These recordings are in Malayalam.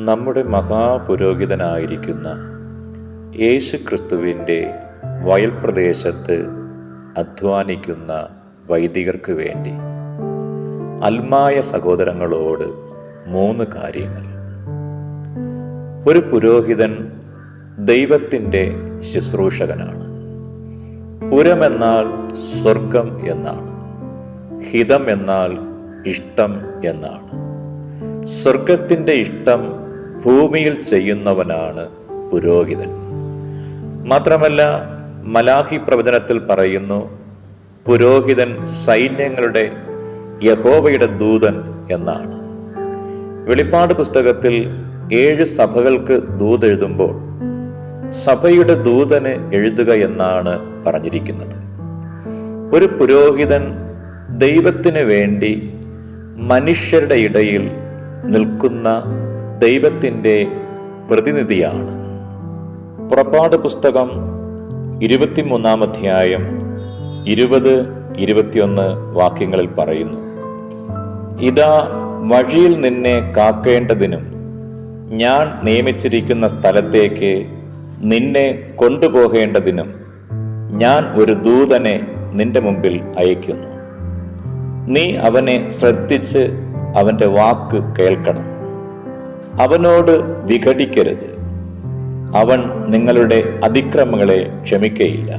നമ്മുടെ മഹാപുരോഹിതനായിരിക്കുന്ന യേശുക്രിസ്തുവിൻ്റെ വയൽ പ്രദേശത്ത് അധ്വാനിക്കുന്ന വൈദികർക്ക് വേണ്ടി അൽമായ സഹോദരങ്ങളോട് 3 കാര്യങ്ങൾ. ഒരു പുരോഹിതൻ ദൈവത്തിൻ്റെ ശുശ്രൂഷകനാണ്. പുരമെന്നാൽ സ്വർഗം എന്നാണ്. ഹിതം എന്നാൽ ഇഷ്ടം എന്നാണ്. സ്വർഗത്തിൻ്റെ ഇഷ്ടം ഭൂമിയിൽ ചെയ്യുന്നവനാണ് പുരോഹിതൻ. മാത്രമല്ല, മലാഖി പ്രവചനത്തിൽ പറയുന്നു, പുരോഹിതൻ സൈന്യങ്ങളുടെ യഹോവയുടെ ദൂതൻ എന്നാണ്. വെളിപ്പാട് പുസ്തകത്തിൽ 7 സഭകൾക്ക് ദൂതെഴുതുമ്പോൾ സഭയുടെ ദൂതന് എഴുതുക എന്നാണ് പറഞ്ഞിരിക്കുന്നത്. ഒരു പുരോഹിതൻ ദൈവത്തിന് വേണ്ടി മനുഷ്യരുടെ ഇടയിൽ നിൽക്കുന്ന ദൈവത്തിൻ്റെ പ്രതിനിധിയാണ്. പുറപ്പാട് പുസ്തകം 23-ാം അധ്യായം 20-21 വാക്യങ്ങളിൽ പറയുന്നു, ഇതാ വഴിയിൽ നിന്നെ കാക്കേണ്ടതിനും ഞാൻ നിയമിച്ചിരിക്കുന്ന സ്ഥലത്തേക്ക് നിന്നെ കൊണ്ടുപോകേണ്ടതിനും ഞാൻ ഒരു ദൂതനെ നിന്റെ മുമ്പിൽ അയക്കുന്നു. നീ അവനെ ശ്രദ്ധിച്ച് അവൻ്റെ വാക്ക് കേൾക്കണം. അവനോട് വിഘടിക്കരുത്. അവൻ നിങ്ങളുടെ അതിക്രമങ്ങളെ ക്ഷമിക്കയില്ല.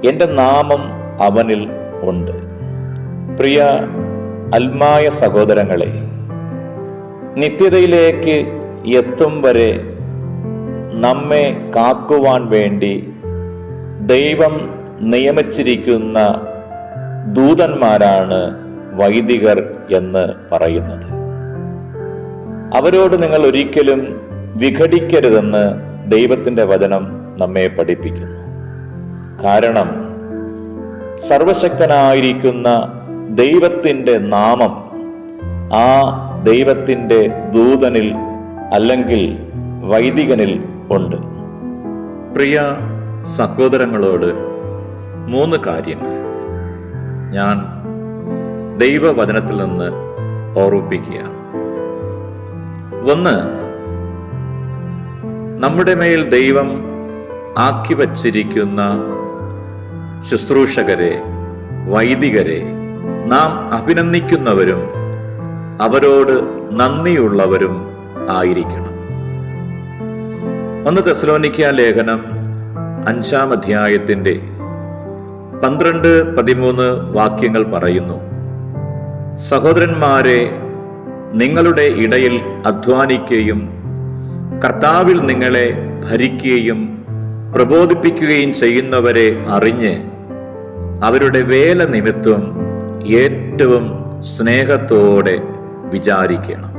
എൻ്റെ നാമം അവനിൽ ഉണ്ട്. പ്രിയ അൽമായ സഹോദരങ്ങളെ, നിത്യതയിലേക്ക് എത്തും വരെ നമ്മെ കാക്കുവാൻ വേണ്ടി ദൈവം നിയമിച്ചിരിക്കുന്ന ദൂതന്മാരാണ് വൈദികർ എന്ന് പറയുന്നത്. അവരോട് നിങ്ങൾ ഒരിക്കലും വിഘടിക്കരുതെന്ന് ദൈവത്തിൻ്റെ വചനം നമ്മെ പഠിപ്പിക്കുന്നു. കാരണം സർവശക്തനായിരിക്കുന്ന ദൈവത്തിൻ്റെ നാമം ആ ദൈവത്തിൻ്റെ ദൂതനിൽ അല്ലെങ്കിൽ വൈദികനിൽ ഉണ്ട്. പ്രിയ സഹോദരങ്ങളോട് 3 കാര്യങ്ങൾ ഞാൻ ദൈവവചനത്തിൽ നിന്ന് ഓർമ്മിപ്പിക്കുകയാണ്. 1, നമ്മുടെ മേൽ ദൈവം ആക്കി വച്ചിരിക്കുന്ന ശുശ്രൂഷകരെ, വൈദികരെ നാം അഭിനന്ദിക്കുന്നവരും അവരോട് നന്ദിയുള്ളവരും ആയിരിക്കണം. 1 തെസ്സലോനിക്യ ലേഖനം 5-ാം അധ്യായത്തിൻ്റെ 12-13 വാക്യങ്ങൾ പറയുന്നു, സഹോദരന്മാരെ, നിങ്ങളുടെ ഇടയിൽ അധ്വാനിക്കുകയും കർത്താവിൽ നിങ്ങളെ ഭരിക്കുകയും പ്രബോധിപ്പിക്കുകയും ചെയ്യുന്നവരെ അറിഞ്ഞ് അവരുടെ വേല നിമിത്തം ഏറ്റവും സ്നേഹത്തോടെ വിചാരിക്കണം.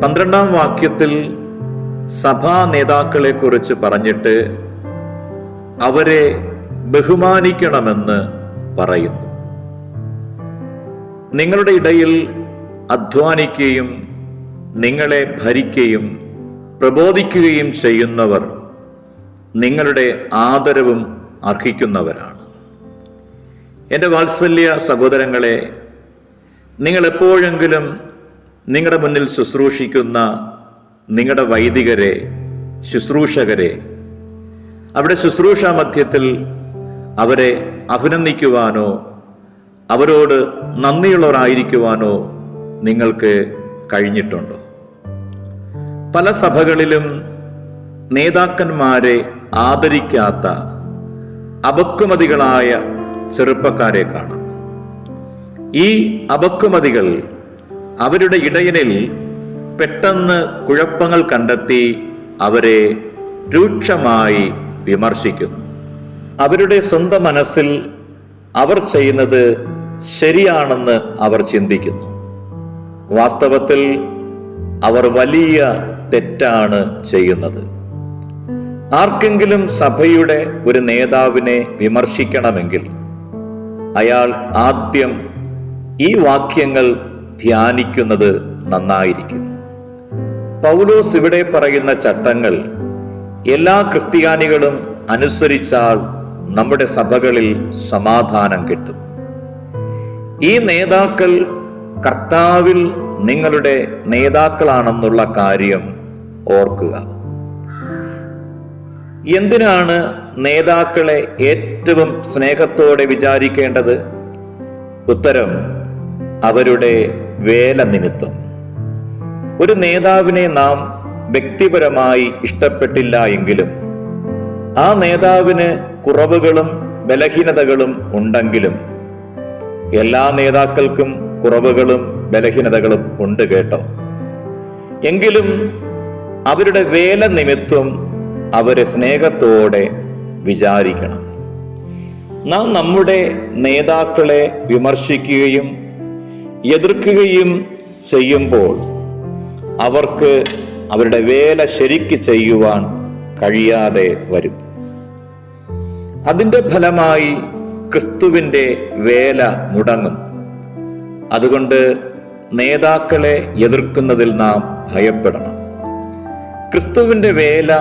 12-ാം വാക്യത്തിൽ സഭാ നേതാക്കളെ കുറിച്ച് പറഞ്ഞിട്ട് അവരെ ബഹുമാനിക്കണമെന്ന് പറയുന്നു. നിങ്ങളുടെ ഇടയിൽ അധ്വാനിക്കുകയും നിങ്ങളെ ഭരിക്കുകയും പ്രബോധിക്കുകയും ചെയ്യുന്നവർ നിങ്ങളുടെ ആദരവും അർഹിക്കുന്നവരാണ്. എൻ്റെ വാത്സല്യ സഹോദരങ്ങളെ, നിങ്ങൾ എപ്പോഴെങ്കിലും നിങ്ങളുടെ മുന്നിൽ ശുശ്രൂഷിക്കുന്ന നിങ്ങളുടെ വൈദികരെ, ശുശ്രൂഷകരെ, അവിടെ ശുശ്രൂഷ മധ്യത്തിൽ അവരെ അഭിനന്ദിക്കുവാനോ അവരോട് നന്ദിയുള്ളവരായിരിക്കുവാനോ നിങ്ങൾക്ക് കഴിഞ്ഞിട്ടുണ്ടോ? പല സഭകളിലും നേതാക്കന്മാരെ ആദരിക്കാത്ത അപക്വമതികളായ ചെറുപ്പക്കാരെ കാണാം. ഈ അപക്വമതികൾ അവരുടെ ഇടയനിൽ പെട്ടെന്ന് കുഴപ്പങ്ങൾ കണ്ടെത്തി അവരെ രൂക്ഷമായി വിമർശിക്കുന്നു. അവരുടെ സ്വന്തം മനസ്സിൽ അവർ ചെയ്യുന്നത് ശരിയാണെന്ന് അവർ ചിന്തിക്കുന്നു. വാസ്തവത്തിൽ അവർ വലിയ തെറ്റാണ് ചെയ്യുന്നത്. ആർക്കെങ്കിലും സഭയുടെ ഒരു നേതാവിനെ വിമർശിക്കണമെങ്കിൽ അയാൾ ആദ്യം ഈ വാക്യങ്ങൾ ധ്യാനിക്കുന്നത് നന്നായിരിക്കും. പൗലോസ് ഇവിടെ പറയുന്ന ചട്ടങ്ങൾ എല്ലാ ക്രിസ്ത്യാനികളും അനുസരിച്ചാൽ നമ്മുടെ സഭകളിൽ സമാധാനം കിട്ടും. ഈ നേതാക്കൾ കർത്താവിൽ നിങ്ങളുടെ നേതാക്കളാണെന്നുള്ള കാര്യം ഓർക്കുക. എന്തിനാണ് നേതാക്കളെ ഏറ്റവും സ്നേഹത്തോടെ വിചാരിക്കേണ്ടത്? ഉത്തരം, അവരുടെ വേല നിമിത്തം. ഒരു നേതാവിനെ നാം വ്യക്തിപരമായി ഇഷ്ടപ്പെട്ടില്ല എങ്കിലും ആ നേതാവിന് കുറവുകളും ബലഹീനതകളും ഉണ്ടെങ്കിലും, എല്ലാ നേതാക്കൾക്കും കുറവുകളും ബലഹീനതകളും ഉണ്ട് കേട്ടോ, എങ്കിലും അവരുടെ വേല നിമിത്തം അവരെ സ്നേഹത്തോടെ വിചാരിക്കണം. നാം നമ്മുടെ നേതാക്കളെ വിമർശിക്കുകയും എതിർക്കുകയും ചെയ്യുമ്പോൾ അവർക്ക് അവരുടെ വേല ശരിക്ക് ചെയ്യുവാൻ കഴിയാതെ വരും. അതിൻ്റെ ഫലമായി ക്രിസ്തുവിൻ്റെ വേല മുടങ്ങും. അതുകൊണ്ട് നേതാക്കളെ എതിർക്കുന്നതിൽ നാം ഭയപ്പെടണം. ക്രിസ്തുവിൻ്റെ വേല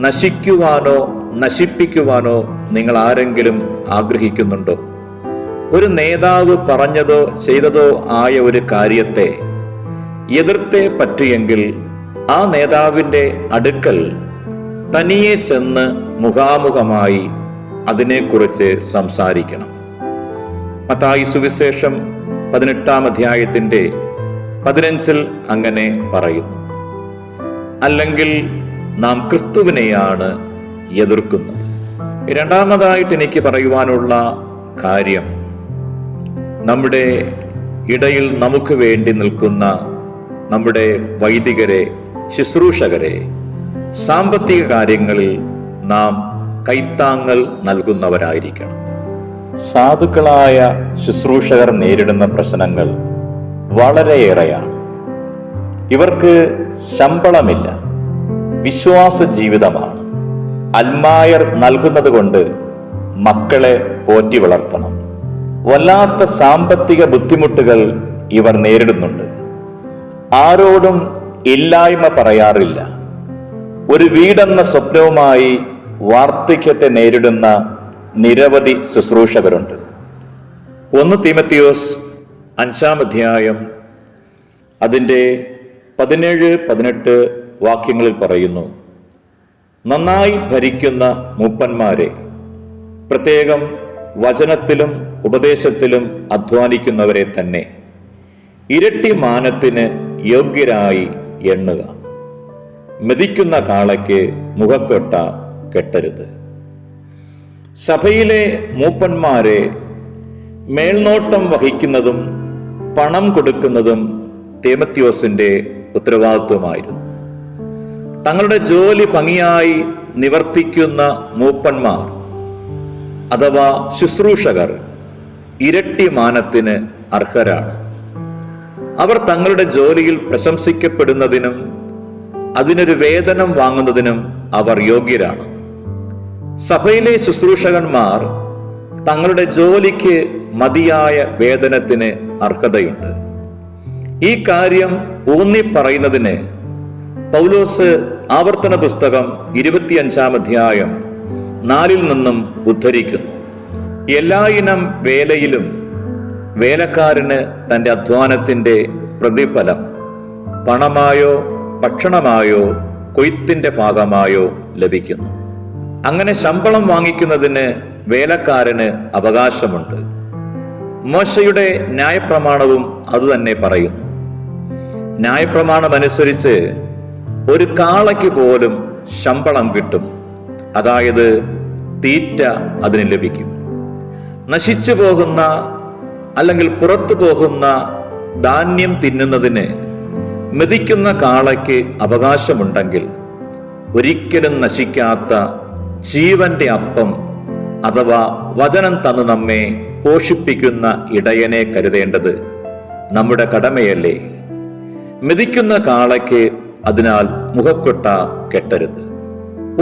നശിക്കുവാനോ നശിപ്പിക്കുവാനോ നിങ്ങൾ ആരെങ്കിലും ആഗ്രഹിക്കുന്നുണ്ടോ? ഒരു നേതാവ് പറഞ്ഞതോ ചെയ്തതോ ആയ ഒരു കാര്യത്തെ എതിർത്തേ പറ്റിയെങ്കിൽ ആ നേതാവിൻ്റെ അടുക്കൽ തനിയെ ചെന്ന് മുഖാമുഖമായി അതിനെക്കുറിച്ച് സംസാരിക്കണം. മത്തായി സുവിശേഷം 18-ാം അധ്യായത്തിൻ്റെ 15 അങ്ങനെ പറയുന്നു. അല്ലെങ്കിൽ നാം ക്രിസ്തുവിനെയാണ് എതിർക്കുന്നത്. രണ്ടാമതായിട്ട് എനിക്ക് പറയുവാനുള്ള കാര്യം, നമ്മുടെ ഇടയിൽ നമുക്ക് വേണ്ടി നിൽക്കുന്ന നമ്മുടെ വൈദികരെ, ശുശ്രൂഷകരെ സാമ്പത്തിക കാര്യങ്ങളിൽ നാം കൈത്താങ്ങൽ നൽകുന്നവരായിരിക്കണം. സാധുക്കളായ ശുശ്രൂഷകർ നേരിടുന്ന പ്രശ്നങ്ങൾ വളരെയേറെയാണ്. ഇവർക്ക് ശമ്പളമില്ല, വിശ്വാസ ജീവിതമാണ്. അൽമായർ നൽകുന്നത് കൊണ്ട് മക്കളെ പോറ്റി വളർത്തണം. വല്ലാത്ത സാമ്പത്തിക ബുദ്ധിമുട്ടുകൾ ഇവർ നേരിടുന്നുണ്ട്. ആരോടും ഇല്ലായ്മ പറയാറില്ല. ഒരു വീടെന്ന സ്വപ്നവുമായി വാർദ്ധക്യത്തെ നേരിടുന്ന നിരവധി ശുശ്രൂഷകരുണ്ട്. 1 തീമത്തിയോസ് 5-ാം അധ്യായം അതിൻ്റെ 17-18 വാക്യങ്ങളിൽ പറയുന്നു, നന്നായി ഭരിക്കുന്ന മൂപ്പന്മാരെ, പ്രത്യേകം വചനത്തിലും ഉപദേശത്തിലും അധ്വാനിക്കുന്നവരെ തന്നെ ഇരട്ടി മാനത്തിന് യോഗ്യരായി എണ്ണുക. മെതിക്കുന്ന കാളയ്ക്ക് മുഖക്കൊട്ട കെട്ടരുത്. സഭയിലെ മൂപ്പന്മാരെ മേൽനോട്ടം വഹിക്കുന്നതും പണം കൊടുക്കുന്നതും തീമത്തിയോസിന്റെ ഉത്തരവാദിത്വമായിരുന്നു. തങ്ങളുടെ ജോലി ഭംഗിയായി നിവർത്തിക്കുന്ന മൂപ്പന്മാർ അഥവാ ശുശ്രൂഷകർ ഇരട്ടി മാനത്തിന് അർഹരാണ്. അവർ തങ്ങളുടെ ജോലിയിൽ പ്രശംസിക്കപ്പെടുന്നതിനും അതിനൊരു വേതനം വാങ്ങുന്നതിനും അവർ യോഗ്യരാണ്. സഭയിലെ ശുശ്രൂഷകന്മാർ തങ്ങളുടെ ജോലിക്ക് മതിയായ വേതനത്തിന് അർഹതയുണ്ട്. ഈ കാര്യം ഊന്നി പറയുന്നതിന് പൗലോസ് ആവർത്തന പുസ്തകം 25-ാം അധ്യായം 4 നിന്നും ഉദ്ധരിക്കുന്നു. എല്ലായിനം വേലയിലും വേലക്കാരന് തൻ്റെ അധ്വാനത്തിൻ്റെ പ്രതിഫലം പണമായോ ഭക്ഷണമായോ കൊയ്ത്തിന്റെ ഭാഗമായോ ലഭിക്കുന്നു. അങ്ങനെ ശമ്പളം വാങ്ങിക്കുന്നതിന് വേലക്കാരന് അവകാശമുണ്ട്. മോശയുടെ ന്യായപ്രമാണവും അതുതന്നെ പറയുന്നു. ന്യായപ്രമാണമനുസരിച്ച് ഒരു കാളയ്ക്ക് പോലും ശമ്പളം കിട്ടും, അതായത് തീറ്റ അതിന് ലഭിക്കും. നശിച്ചു പോകുന്ന അല്ലെങ്കിൽ പുറത്തു പോകുന്ന ധാന്യം തിന്നുന്നതിന് മെതിക്കുന്ന കാളയ്ക്ക് അവകാശമുണ്ടെങ്കിൽ ഒരിക്കലും നശിക്കാത്ത ജീവന്റെ അപ്പം അഥവാ വചനം തന്നു നമ്മെ പോഷിപ്പിക്കുന്ന ഇടയനെ കരുതേണ്ടത് നമ്മുടെ കടമയല്ലേ? മെതിക്കുന്ന കാളയ്ക്ക് അതിനാൽ മുഖക്കൊട്ട കെട്ടരുത്.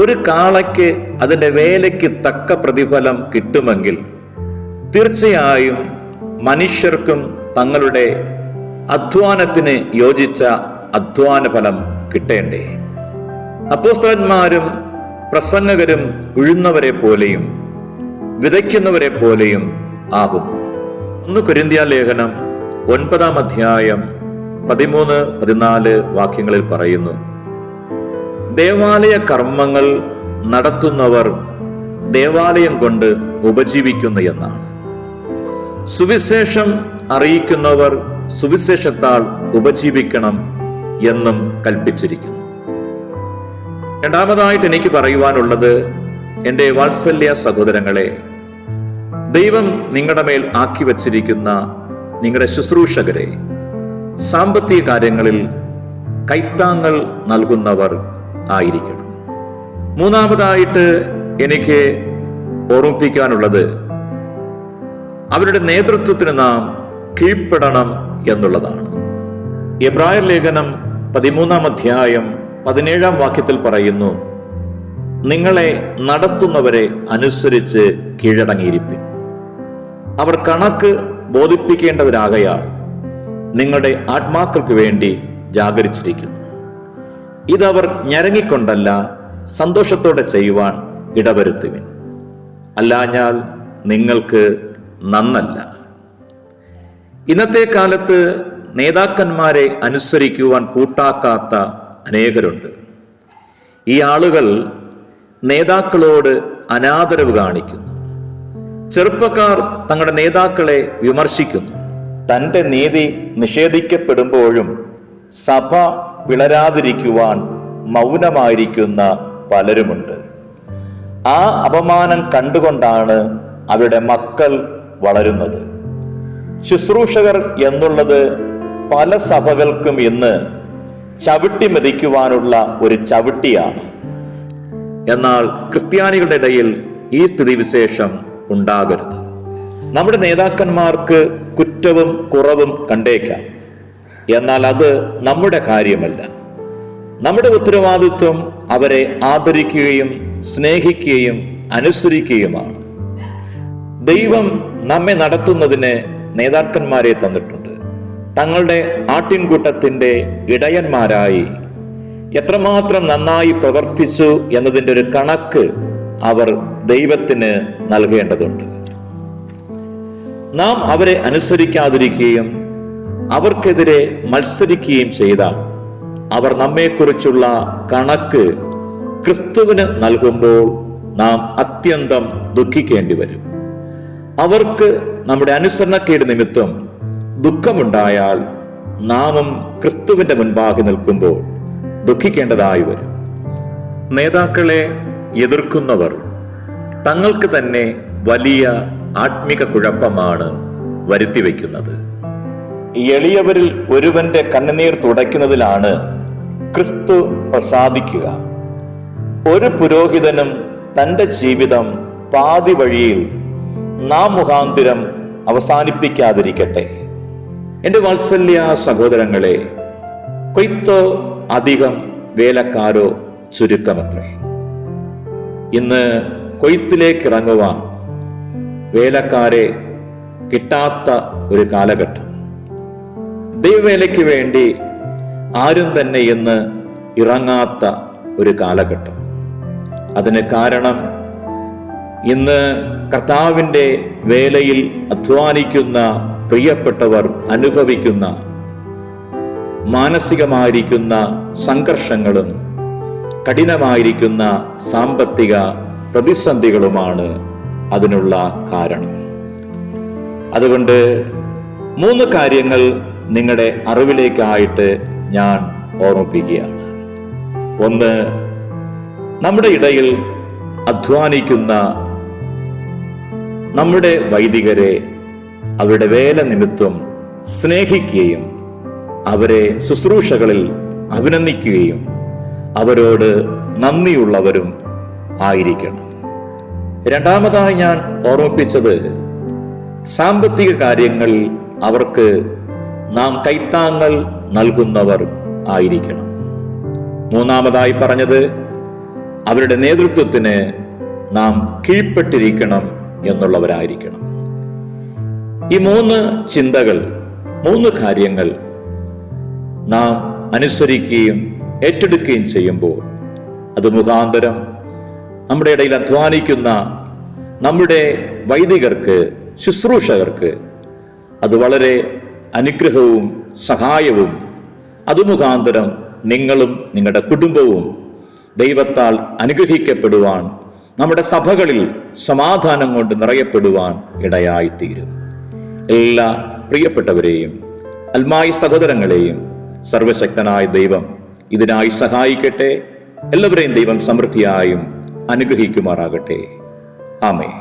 ഒരു കാളയ്ക്ക് അതിൻ്റെ വേലയ്ക്ക് തക്ക പ്രതിഫലം കിട്ടുമെങ്കിൽ തീർച്ചയായും മനുഷ്യർക്കും തങ്ങളുടെ അധ്വാനത്തിന് യോജിച്ച അധ്വാന ഫലം കിട്ടേണ്ടേ? അപ്പോസ്തലന്മാരും പ്രസംഗകരും ഉഴുന്നവരെ പോലെയും വിതയ്ക്കുന്നവരെ പോലെയും ആകുന്നു. 1 കൊരിന്ത്യർ ലേഖനം 9-ാം അധ്യായം 13-14 വാക്യങ്ങളിൽ പറയുന്നു, ദേവാലയ കർമ്മങ്ങൾ നടത്തുന്നവർ ദേവാലയം കൊണ്ട് ഉപജീവിക്കുന്നു എന്നാണ്. സുവിശേഷം അറിയിക്കുന്നവർ സുവിശേഷത്താൽ ഉപജീവിക്കണം എന്നും കൽപ്പിച്ചിരിക്കുന്നു. രണ്ടാമതായിട്ട് എനിക്ക് പറയുവാനുള്ളത്, എൻ്റെ വാത്സല്യ സഹോദരങ്ങളെ, ദൈവം നിങ്ങളുടെ മേൽ ആക്കി വച്ചിരിക്കുന്ന നിങ്ങളുടെ ശുശ്രൂഷകരെ സാമ്പത്തിക കാര്യങ്ങളിൽ കൈത്താങ്ങൾ നൽകുന്നവർ ആയിരിക്കണം. മൂന്നാമതായിട്ട് എനിക്ക് ഓർമ്മിപ്പിക്കാനുള്ളത്, അവരുടെ നേതൃത്വത്തിന് നാം കീഴ്പ്പെടണം എന്നുള്ളതാണ്. എബ്രായർ ലേഖനം 13-ാം വാക്യത്തിൽ പറയുന്നു, നിങ്ങളെ നടത്തുന്നവരെ അനുസരിച്ച് കീഴടങ്ങിയിരിപ്പിൻ. അവർ കണക്ക് ബോധിപ്പിക്കേണ്ടതിനാകയാൽ നിങ്ങളുടെ ആത്മാക്കൾക്ക് വേണ്ടി ജാഗരിച്ചിരിക്കുന്നു. ഇതവർ ഞരങ്ങിക്കൊണ്ടല്ല, സന്തോഷത്തോടെ ചെയ്യുവാൻ ഇടവരുത്തുവിൻ, അല്ലാഞ്ഞാൽ നിങ്ങൾക്ക് നന്നല്ല. ഇന്നത്തെ കാലത്ത് നേതാക്കന്മാരെ അനുസരിക്കുവാൻ കൂട്ടാക്കാത്ത അനേകരുണ്ട്. ഈ ആളുകൾ നേതാക്കളോട് അനാദരവ് കാണിക്കുന്നു. ചെറുപ്പക്കാർ തങ്ങളുടെ നേതാക്കളെ വിമർശിക്കുന്നു. തൻ്റെ നീതി നിഷേധിക്കപ്പെടുമ്പോഴും സഭ പിളരാതിരിക്കുവാൻ മൗനമായിരിക്കുന്ന പലരുമുണ്ട്. ആ അപമാനം കണ്ടുകൊണ്ടാണ് അവരുടെ മക്കൾ വളരുന്നത്. ശുശ്രൂഷകർ എന്നുള്ളത് പല സഭകൾക്കും ഇന്ന് ചവിട്ടി മെതിക്കുവാനുള്ള ഒരു ചവിട്ടിയാണ്. എന്നാൽ ക്രിസ്ത്യാനികളുടെ ഇടയിൽ ഈ സ്ഥിതിവിശേഷം ഉണ്ടാകരുത്. നമ്മുടെ നേതാക്കന്മാർക്ക് കുറ്റവും കുറവും കണ്ടേക്കാം, എന്നാൽ അത് നമ്മുടെ കാര്യമല്ല. നമ്മുടെ ഉത്തരവാദിത്വം അവരെ ആദരിക്കുകയും സ്നേഹിക്കുകയും അനുസരിക്കുകയുമാണ്. ദൈവം നമ്മെ നടത്തുന്നതിന് നേതാക്കന്മാരെ തന്നിട്ടുണ്ട്. തങ്ങളുടെ ആട്ടിൻകൂട്ടത്തിന്റെ ഇടയന്മാരായി എത്രമാത്രം നന്നായി പ്രവർത്തിച്ചു എന്നതിൻ്റെ ഒരു കണക്ക് അവർ ദൈവത്തിന് നൽകേണ്ടതുണ്ട്. നാം അവരെ അനുസരിക്കാതിരിക്കുകയും അവർക്കെതിരെ മത്സരിക്കുകയും ചെയ്താൽ അവർ നമ്മെക്കുറിച്ചുള്ള കണക്ക് ക്രിസ്തുവിന് നൽകുമ്പോൾ നാം അത്യന്തം ദുഃഖിക്കേണ്ടി വരും. അവർക്ക് നമ്മുടെ അനുസരണക്കേട് നിമിത്തം ദുഃഖമുണ്ടായാൽ നാമും ക്രിസ്തുവിന്റെ മുൻപാകെ നിൽക്കുമ്പോൾ ദുഃഖിക്കേണ്ടതായി വരും. നേതാക്കളെ എതിർക്കുന്നവർ തങ്ങൾക്ക് തന്നെ വലിയ ആത്മിക കുഴപ്പമാണ് വരുത്തിവെക്കുന്നത്. എളിയവരിൽ ഒരുവന്റെ കണ്ണുനീർ തുടയ്ക്കുന്നതിലാണ് ക്രിസ്തു പ്രസാദിക്കുക. ഒരു പുരോഹിതനും തൻ്റെ ജീവിതം പാതി വഴിയിൽ നാം മുഖാന്തിരം അവസാനിപ്പിക്കാതിരിക്കട്ടെ. എൻ്റെ വാത്സല്യ സഹോദരങ്ങളെ, കൊയ്ത്തോ അധികം, വേലക്കാരോ ചുരുക്കമത്രേ. ഇന്ന് കൊയ്ത്തിലേക്ക് ഇറങ്ങുവാൻ വേലക്കാരെ കിട്ടാത്ത ഒരു കാലഘട്ടം. ദൈവവേലയ്ക്ക് വേണ്ടി ആരും തന്നെ ഇന്ന് ഇറങ്ങാത്ത ഒരു കാലഘട്ടം. അതിന് കാരണം ഇന്ന് കർത്താവിൻ്റെ വേലയിൽ അധ്വാനിക്കുന്ന പ്രിയപ്പെട്ടവർ അനുഭവിക്കുന്ന മാനസികമായിരിക്കുന്ന സംഘർഷങ്ങളും കഠിനമായിരിക്കുന്ന സാമ്പത്തിക പ്രതിസന്ധികളുമാണ് അതിനുള്ള കാരണം. അതുകൊണ്ട് 3 കാര്യങ്ങൾ നിങ്ങളുടെ അറിവിലേക്കായിട്ട് ഞാൻ ഓർമ്മിപ്പിക്കുകയാണ്. 1, നമ്മുടെ ഇടയിൽ അധ്വാനിക്കുന്ന നമ്മുടെ വൈദികരെ അവരുടെ വേല നിമിത്തം സ്നേഹിക്കുകയും അവരെ ശുശ്രൂഷകളിൽ അഭിനന്ദിക്കുകയും അവരോട് നന്ദിയുള്ളവരും ആയിരിക്കണം. രണ്ടാമതായി ഞാൻ ഓർമ്മിപ്പിച്ചത്, സാമ്പത്തിക കാര്യങ്ങളിൽ അവർക്ക് നാം കൈത്താങ്ങൾ നൽകുന്നവർ ആയിരിക്കണം. മൂന്നാമതായി പറഞ്ഞത്, അവരുടെ നേതൃത്വത്തിന് നാം കീഴ്പ്പെട്ടിരിക്കണം എന്നുള്ളവരായിരിക്കണം. ഈ 3 ചിന്തകൾ, 3 കാര്യങ്ങൾ നാം അനുസരിക്കുകയും ഏറ്റെടുക്കുകയും ചെയ്യുമ്പോൾ അത് മുഖാന്തരം നമ്മുടെ ഇടയിൽ അധ്വാനിക്കുന്ന നമ്മുടെ വൈദികർക്ക്, ശുശ്രൂഷകർക്ക് അത് വളരെ അനുഗ്രഹവും സഹായവും അതുമുഖാന്തരം നിങ്ങളും നിങ്ങളുടെ കുടുംബവും ദൈവത്താൽ അനുഗ്രഹിക്കപ്പെടുവാൻ, നമ്മുടെ സഭകളിൽ സമാധാനം കൊണ്ട് നിറയപ്പെടുവാൻ ഇടയായിത്തീരും. എല്ലാ പ്രിയപ്പെട്ടവരെയും അൽമായി സഹോദരങ്ങളെയും സർവശക്തനായ ദൈവം ഇതിനായി സഹായിക്കട്ടെ. എല്ലാവരെയും ദൈവം സമൃദ്ധിയായും അനുഗ്രഹിക്കുമാറാകട്ടെ. ആമേൻ.